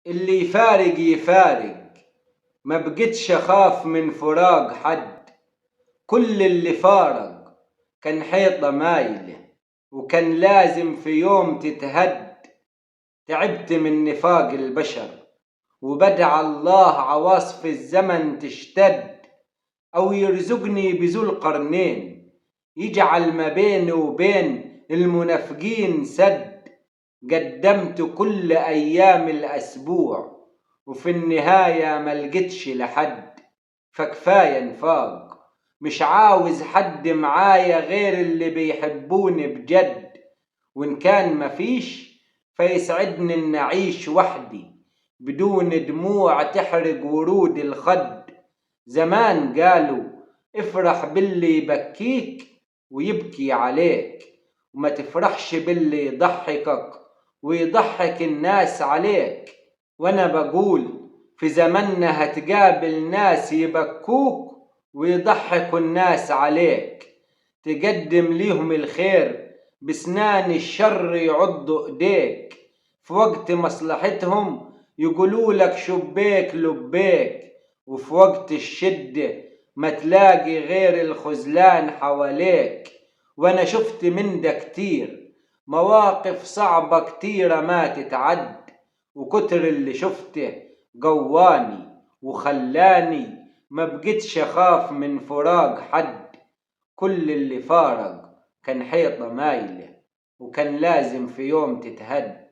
اللي يفارق يفارق، ما بقتش اخاف من فراق حد. كل اللي فارق كان حيطة مايلة، وكان لازم في يوم تتهد. تعبت من نفاق البشر، وبدع الله عواصف الزمن تشتد، أو يرزقني بذو القرنين يجعل ما بيني وبين المنافقين سد. قدمت كل أيام الأسبوع، وفي النهاية ملقتش لحد. فكفاية نفاق، مش عاوز حد معايا غير اللي بيحبوني بجد. وإن كان مفيش فيسعدني إن أعيش وحدي بدون دموع تحرق ورود الخد. زمان قالوا افرح باللي يبكيك ويبكي عليك، وما تفرحش باللي يضحكك ويضحك الناس عليك. وانا بقول في زمننا هتقابل ناس يبكوك ويضحكوا الناس عليك. تقدم ليهم الخير بسنان الشر يعضوا ايديك، في وقت مصلحتهم يقولوا لك شبيك لبيك، وفي وقت الشدة ما تلاقي غير الخذلان حواليك. وانا شفت من ده كتير، مواقف صعبة كتيرة ما تتعد، وكتر اللي شفته قواني وخلاني ما بقتش اخاف من فراق حد. كل اللي فارق كان حيطة مايلة، وكان لازم في يوم تتهد.